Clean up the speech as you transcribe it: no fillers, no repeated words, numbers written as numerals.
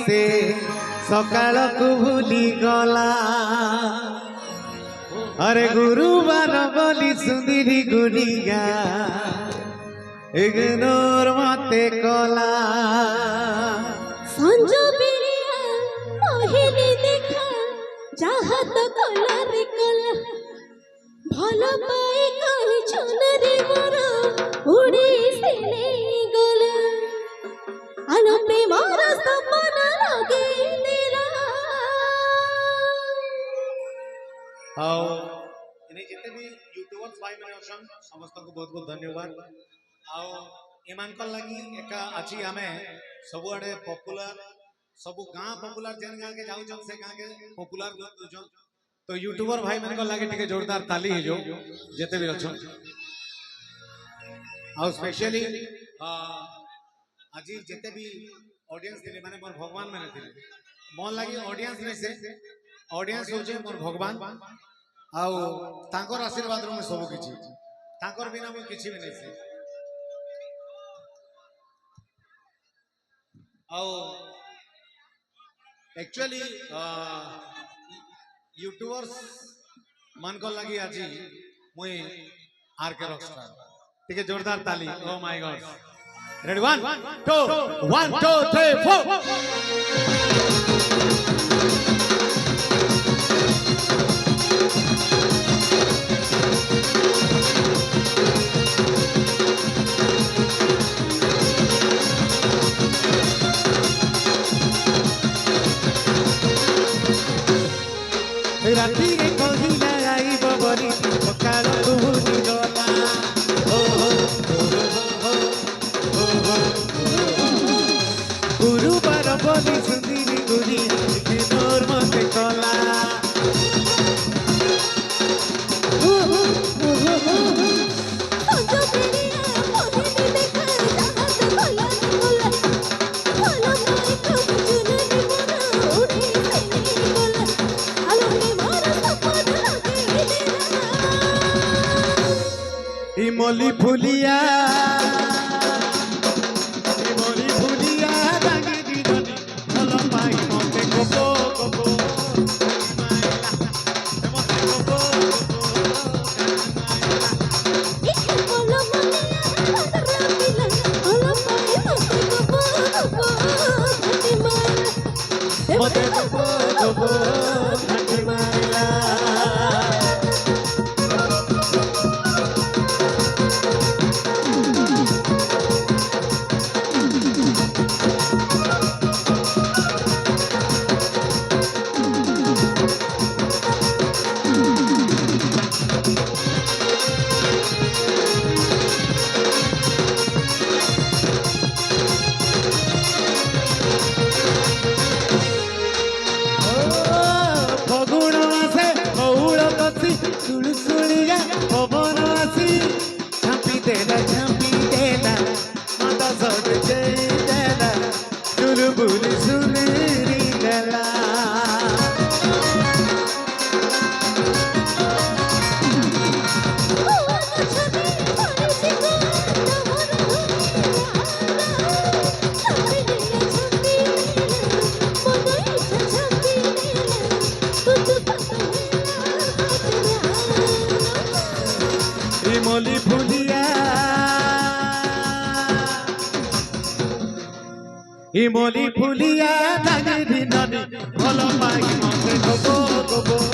से सकाल को भूली गला अरे गुरुवार बोली सुंदरी गुनिगा इग्नोर मते कला संजो बिरिया पहली देखा जहाँ तो कला रे कला भला पाई कही छुनरी मोरा उड़ी से नहीं गला अनु प्रेमार सपना लगे तेरा आओ इन्हें जितने भी यूट्यूबर्स भाई मैंने अछन समस्त को बहुत बहुत धन्यवाद आओ एमानकर लगी एका अछि हमें सबुआडे पॉपुलर सबु गां पॉपुलर जेन गां के जाउ से गां के पॉपुलर बुझो तो यूट्यूबर भाई मैंने को लागे टिके जोरदार ताली है जो जेते भी अछन आओ स्पेशली आज जेते भी ऑडियंस थिले माने मोर भगवान माने थिले मन लागी ऑडियंस में से ऑडियंस होचे मोर भगवान आओ तांकर आशीर्वाद रो में सब किछि तांकर बिना मैं किछि भी नहीं से आओ एक्चुअली यूट्यूबर्स मन को लगी आज मुई आर के रॉकस्टार ठीक है जोरदार ताली ओ माय गॉड रेडी 1 2 1 2 3 4 राती रे कहिला आई बबरी सकाल को भूली गला ओ हो गुरुवार बोली सुंदरी गुनी इग्नोर मते कला संजो बिरिया पहली देखा जहाँ तो कला रे कला भला पाई कही छुनरी मोरा उड़ी से नहीं गला अनु प्रेमार सपना लगे तेरा इमली फुलिया दागी दीदनी भल पाई मते कोको कोको मते कोको एक बोलो मनिया भद्रा पिला भला पाई मते कबो कबो घटी मार मते कोको कोको घटी मारला सुलसुलिया पवन आसी झांपी देला माता सट देला चुलबुल सुनेरी गला इमली फुलिया दागी दीदनी भल पाई मते कोको कोको